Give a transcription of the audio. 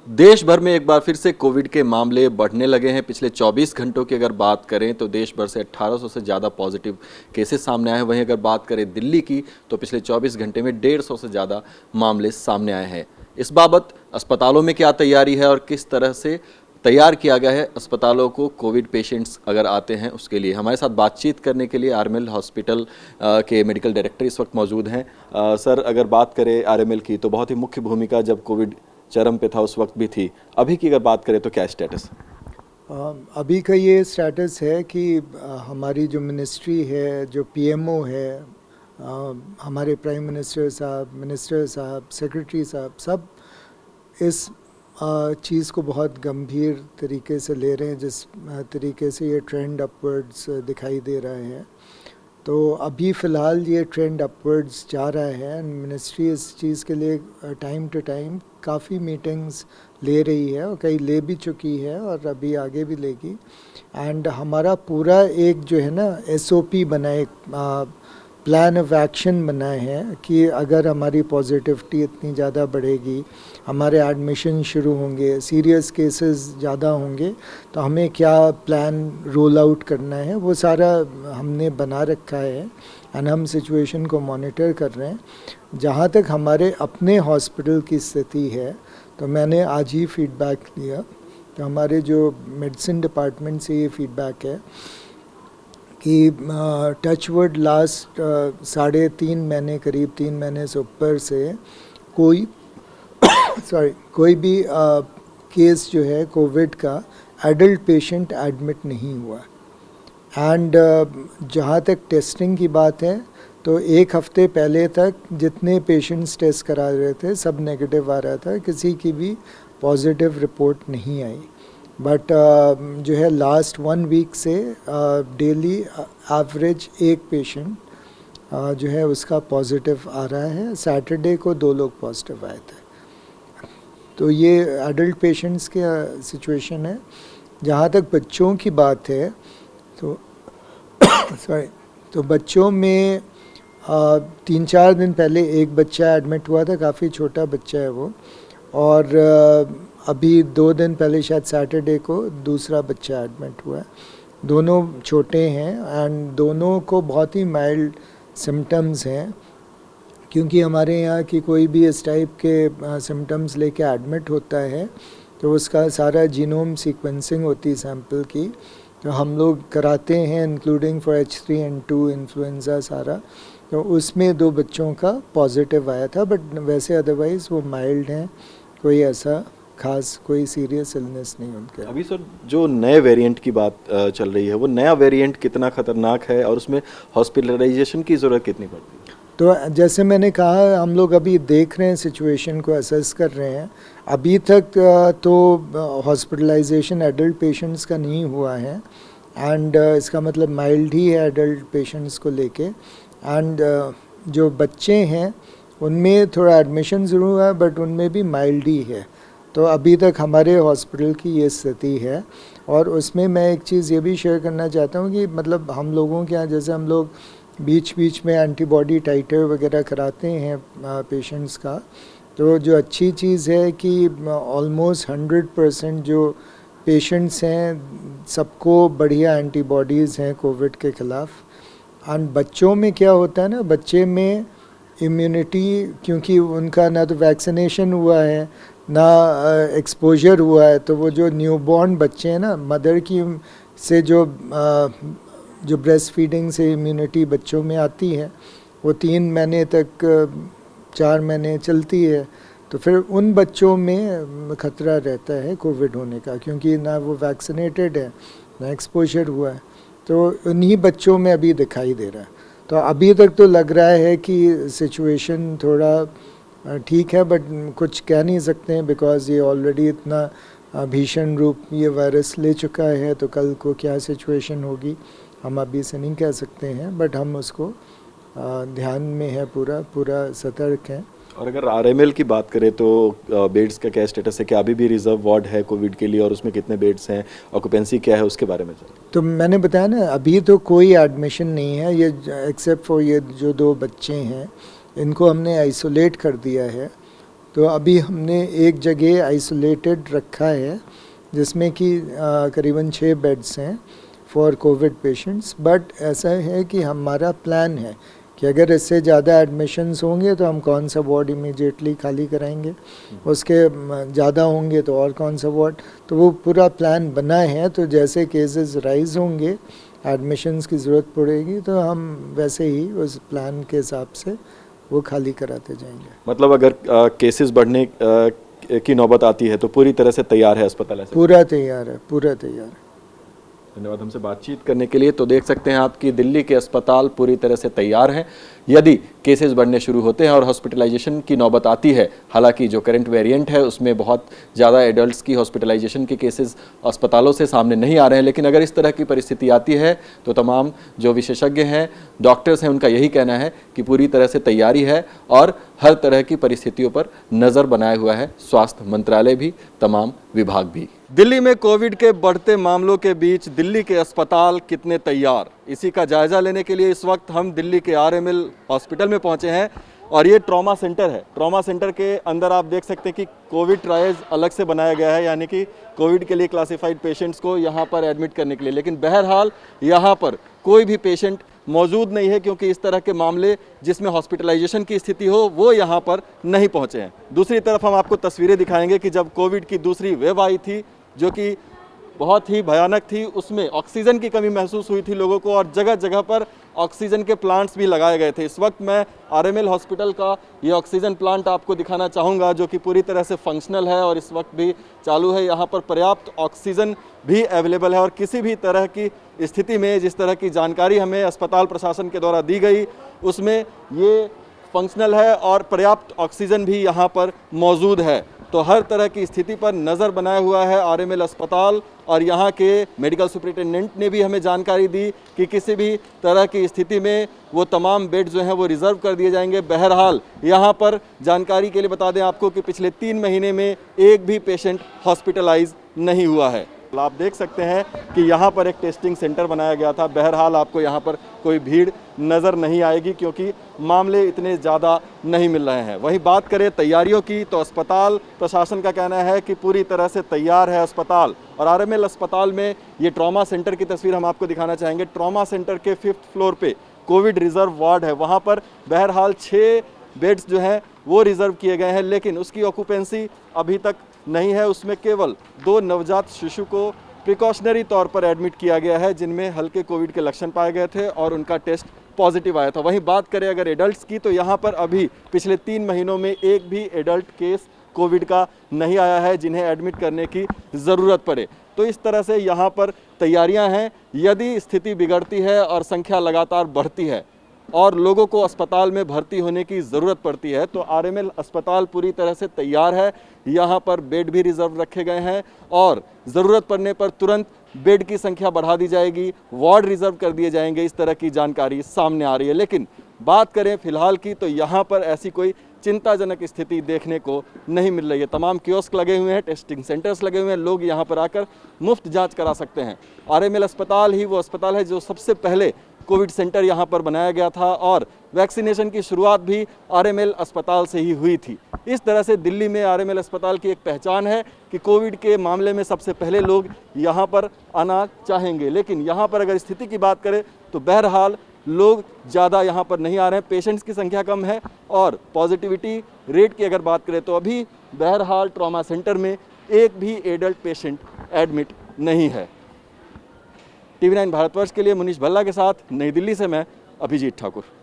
देश भर में एक बार फिर से कोविड के मामले बढ़ने लगे हैं। पिछले 24 घंटों की अगर बात करें तो देश भर से 1800 से ज़्यादा पॉजिटिव केसेस सामने आए हैं। वहीं अगर बात करें दिल्ली की तो पिछले 24 घंटे में 150 से ज़्यादा मामले सामने आए हैं। इस बाबत अस्पतालों में क्या तैयारी है और किस तरह से तैयार किया गया है अस्पतालों को कोविड पेशेंट्स अगर आते हैं उसके लिए, हमारे साथ बातचीत करने के लिए आरएमएल हॉस्पिटल के मेडिकल डायरेक्टर इस वक्त मौजूद हैं। सर, अगर बात करें आरएमएल की तो बहुत ही मुख्य भूमिका जब कोविड चरम पे था उस वक्त भी थी। अभी की अगर बात करें तो क्या स्टेटस? अभी का ये स्टेटस है कि हमारी जो मिनिस्ट्री है, जो पीएमओ है, हमारे प्राइम मिनिस्टर साहब, सेक्रेटरी साहब, सब इस चीज़ को बहुत गंभीर तरीके से ले रहे हैं। जिस तरीके से ये ट्रेंड अपवर्ड्स दिखाई दे रहा है, तो अभी फ़िलहाल ये ट्रेंड अपवर्ड्स जा रहा है। मिनिस्ट्री इस चीज़ के लिए टाइम टू टाइम काफ़ी मीटिंग्स ले रही है और कई ले भी चुकी है और अभी आगे भी लेगी। एंड हमारा पूरा एक जो है ना एसओपी बना है, एक प्लान ऑफ एक्शन बना है कि अगर हमारी पॉजिटिविटी इतनी ज़्यादा बढ़ेगी, हमारे एडमिशन शुरू होंगे, सीरियस केसेस ज़्यादा होंगे, तो हमें क्या प्लान रोल आउट करना है, वो सारा हमने बना रखा है। एंड हम सिचुएशन को मॉनिटर कर रहे हैं। जहाँ तक हमारे अपने हॉस्पिटल की स्थिति है, तो मैंने आज ही फीडबैक लिया, तो हमारे जो मेडिसिन डिपार्टमेंट से ये फीडबैक है कि टचवुड लास्ट 3.5 महीने, करीब 3 महीने से ऊपर से कोई भी केस जो है कोविड का एडल्ट पेशेंट एडमिट नहीं हुआ। एंड जहाँ तक टेस्टिंग की बात है, तो एक हफ्ते पहले तक जितने पेशेंट्स टेस्ट करा रहे थे सब नेगेटिव आ रहा था, किसी की भी पॉजिटिव रिपोर्ट नहीं आई। बट जो है लास्ट 1 वीक से डेली एवरेज एक पेशेंट जो है उसका पॉजिटिव आ रहा है। सैटरडे को 2 लोग पॉजिटिव आए थे। तो ये एडल्ट पेशेंट्स की सिचुएशन है। जहाँ तक बच्चों की बात है तो तो बच्चों में 3-4 दिन पहले एक बच्चा एडमिट हुआ था, काफ़ी छोटा बच्चा है वो, और अभी 2 दिन पहले शायद सैटरडे को दूसरा बच्चा एडमिट हुआ है। दोनों छोटे हैं एंड दोनों को बहुत ही माइल्ड सिम्टम्स हैं, क्योंकि हमारे यहाँ की कोई भी इस टाइप के सिम्टम्स लेके एडमिट होता है तो उसका सारा जीनोम सीक्वेंसिंग होती है सैंपल की, तो हम लोग कराते हैं, इंक्लूडिंग फॉर H3N2 इन्फ्लुएंजा सारा। तो उसमें 2 बच्चों का पॉजिटिव आया था, बट वैसे अदरवाइज़ वो माइल्ड हैं, कोई ऐसा खास कोई सीरियस इलनेस नहीं उनके। अभी सर, जो नए वेरिएंट की बात चल रही है, वो नया वेरिएंट कितना खतरनाक है और उसमें हॉस्पिटलाइजेशन की ज़रूरत कितनी पड़ती है? तो जैसे मैंने कहा, हम लोग अभी देख रहे हैं, सिचुएशन को असेस कर रहे हैं। अभी तक तो हॉस्पिटलाइजेशन एडल्ट पेशेंट्स का नहीं हुआ है, एंड इसका मतलब माइल्ड ही है एडल्ट पेशेंट्स को लेके। एंड जो बच्चे हैं उनमें थोड़ा एडमिशन ज़रूर हुआ है, बट उनमें भी माइल्ड ही है। तो अभी तक हमारे हॉस्पिटल की ये स्थिति है। और उसमें मैं एक चीज़ ये भी शेयर करना चाहता हूँ कि मतलब हम लोगों के यहाँ जैसे हम लोग बीच बीच में एंटीबॉडी टाइटर वगैरह कराते हैं पेशेंट्स का, तो जो अच्छी चीज़ है कि ऑलमोस्ट 100% जो पेशेंट्स हैं सबको बढ़िया एंटीबॉडीज़ हैं कोविड के ख़िलाफ़। एंड बच्चों में क्या होता है ना, बच्चे में इम्यूनिटी, क्योंकि उनका ना तो वैक्सीनेशन हुआ है ना एक्सपोजर हुआ है, तो वो जो न्यूबॉर्न बच्चे हैं ना, मदर की से जो ब्रेस्ट फीडिंग से इम्यूनिटी बच्चों में आती है, वो 3 महीने तक 4 महीने चलती है। तो फिर उन बच्चों में ख़तरा रहता है कोविड होने का, क्योंकि ना वो वैक्सीनेटेड है ना एक्सपोजर हुआ है। तो उन्हीं बच्चों में अभी दिखाई दे रहा है। तो अभी तक तो लग रहा है कि सिचुएशन थोड़ा ठीक है, बट कुछ कह नहीं सकते हैं, बिकॉज़ ये ऑलरेडी इतना भीषण रूप ये वायरस ले चुका है। तो कल को क्या सिचुएशन होगी हम अभी से नहीं कह सकते हैं, बट हम उसको ध्यान में है, पूरा सतर्क हैं। और अगर आरएमएल की बात करें तो बेड्स का क्या स्टेटस है? क्या अभी भी रिजर्व वार्ड है कोविड के लिए, और उसमें कितने बेड्स हैं, ऑक्यूपेंसी क्या है, उसके बारे में? तो मैंने बताया ना, अभी तो कोई एडमिशन नहीं है, ये एक्सेप्ट फॉर ये जो 2 बच्चे हैं, इनको हमने आइसोलेट कर दिया है। तो अभी हमने एक जगह आइसोलेटेड रखा है जिसमें कि करीबन 6 बेड्स हैं फॉर कोविड पेशेंट्स। बट ऐसा है कि हमारा प्लान है कि अगर इससे ज़्यादा एडमिशन्स होंगे तो हम कौन सा वार्ड इमीडिएटली खाली कराएंगे, उसके ज़्यादा होंगे तो और कौन सा वार्ड, तो वो पूरा प्लान बना है। तो जैसे केसेस राइज होंगे, एडमिशन्स की ज़रूरत पड़ेगी, तो हम वैसे ही उस प्लान के हिसाब से वो खाली कराते जाएंगे। मतलब अगर केसेस बढ़ने की नौबत आती है तो पूरी तरह से तैयार है अस्पताल? ऐसे पूरा तैयार है, पूरा तैयार है। धन्यवाद हमसे बातचीत करने के लिए। तो देख सकते हैं आप कि दिल्ली के अस्पताल पूरी तरह से तैयार हैं यदि केसेस बढ़ने शुरू होते हैं और हॉस्पिटलाइजेशन की नौबत आती है। हालांकि जो करंट वेरिएंट है उसमें बहुत ज़्यादा एडल्ट्स की हॉस्पिटलाइजेशन के केसेस अस्पतालों से सामने नहीं आ रहे हैं, लेकिन अगर इस तरह की परिस्थिति आती है तो तमाम जो विशेषज्ञ हैं, डॉक्टर्स हैं, उनका यही कहना है कि पूरी तरह से तैयारी है और हर तरह की परिस्थितियों पर नज़र बनाए हुआ है स्वास्थ्य मंत्रालय भी, तमाम विभाग भी। दिल्ली में कोविड के बढ़ते मामलों के बीच दिल्ली के अस्पताल कितने तैयार, इसी का जायजा लेने के लिए इस वक्त हम दिल्ली के आरएमएल हॉस्पिटल में पहुंचे हैं और ये ट्रॉमा सेंटर है। ट्रॉमा सेंटर के अंदर आप देख सकते हैं कि कोविड ट्रायल्स अलग से बनाया गया है, यानी कि कोविड के लिए क्लासिफाइड पेशेंट्स को यहाँ पर एडमिट करने के लिए। लेकिन बहरहाल यहाँ पर कोई भी पेशेंट मौजूद नहीं है क्योंकि इस तरह के मामले जिसमें हॉस्पिटलाइजेशन की स्थिति हो वो यहाँ पर नहीं पहुँचे हैं। दूसरी तरफ हम आपको तस्वीरें दिखाएंगे कि जब कोविड की दूसरी वेव आई थी जो कि बहुत ही भयानक थी, उसमें ऑक्सीजन की कमी महसूस हुई थी लोगों को और जगह जगह पर ऑक्सीजन के प्लांट्स भी लगाए गए थे। इस वक्त मैं आरएमएल हॉस्पिटल का ये ऑक्सीजन प्लांट आपको दिखाना चाहूँगा जो कि पूरी तरह से फंक्शनल है और इस वक्त भी चालू है। यहाँ पर पर्याप्त ऑक्सीजन भी अवेलेबल है और किसी भी तरह की स्थिति में जिस तरह की जानकारी हमें अस्पताल प्रशासन के द्वारा दी गई उसमें ये फंक्शनल है और पर्याप्त ऑक्सीजन भी यहाँ पर मौजूद है। तो हर तरह की स्थिति पर नज़र बनाया हुआ है आरएमएल अस्पताल और यहाँ के मेडिकल सुपरिटेंडेंट ने भी हमें जानकारी दी कि किसी भी तरह की स्थिति में वो तमाम बेड जो हैं वो रिज़र्व कर दिए जाएंगे। बहरहाल यहाँ पर जानकारी के लिए बता दें आपको कि पिछले 3 महीने में एक भी पेशेंट हॉस्पिटलाइज नहीं हुआ है। आप देख सकते हैं कि यहाँ पर एक टेस्टिंग सेंटर बनाया गया था। बहरहाल आपको यहाँ पर कोई भीड़ नज़र नहीं आएगी क्योंकि मामले इतने ज़्यादा नहीं मिल रहे हैं। वहीं बात करें तैयारियों की तो अस्पताल प्रशासन का कहना है कि पूरी तरह से तैयार है अस्पताल। और आरएमएल अस्पताल में ये ट्रॉमा सेंटर की तस्वीर हम आपको दिखाना चाहेंगे। ट्रॉमा सेंटर के 5th फ्लोर पे कोविड रिजर्व वार्ड है, वहाँ पर बहरहाल 6 बेड्स जो हैं वो रिज़र्व किए गए हैं, लेकिन उसकी ऑक्यूपेंसी अभी तक नहीं है। उसमें केवल 2 नवजात शिशु को प्रिकॉशनरी तौर पर एडमिट किया गया है जिनमें हल्के कोविड के लक्षण पाए गए थे और उनका टेस्ट पॉजिटिव आया था। वहीं बात करें अगर एडल्ट्स की तो यहाँ पर अभी पिछले 3 महीनों में एक भी एडल्ट केस कोविड का नहीं आया है जिन्हें एडमिट करने की ज़रूरत पड़े। तो इस तरह से यहाँ पर तैयारियाँ हैं। यदि स्थिति बिगड़ती है और संख्या लगातार बढ़ती है और लोगों को अस्पताल में भर्ती होने की ज़रूरत पड़ती है तो आरएमएल अस्पताल पूरी तरह से तैयार है। यहाँ पर बेड भी रिजर्व रखे गए हैं और ज़रूरत पड़ने पर तुरंत बेड की संख्या बढ़ा दी जाएगी, वार्ड रिजर्व कर दिए जाएंगे। इस तरह की जानकारी सामने आ रही है। लेकिन बात करें फिलहाल की तो यहाँ पर ऐसी कोई चिंताजनक स्थिति देखने को नहीं मिल रही है। तमाम कियोस्क लगे हुए हैं, टेस्टिंग सेंटर्स लगे हुए हैं, लोग यहाँ पर आकर मुफ्त जाँच करा सकते हैं। आरएमएल अस्पताल ही वो अस्पताल है जो सबसे पहले कोविड सेंटर यहाँ पर बनाया गया था और वैक्सीनेशन की शुरुआत भी आरएमएल अस्पताल से ही हुई थी। इस तरह से दिल्ली में आरएमएल अस्पताल की एक पहचान है कि कोविड के मामले में सबसे पहले लोग यहाँ पर आना चाहेंगे। लेकिन यहाँ पर अगर स्थिति की बात करें तो बहरहाल लोग ज़्यादा यहाँ पर नहीं आ रहे हैं, पेशेंट्स की संख्या कम है और पॉजिटिविटी रेट की अगर बात करें तो अभी बहरहाल ट्रॉमा सेंटर में एक भी एडल्ट पेशेंट एडमिट नहीं है। TV9 भारतवर्ष के लिए मुनीश भल्ला के साथ नई दिल्ली से मैं अभिजीत ठाकुर।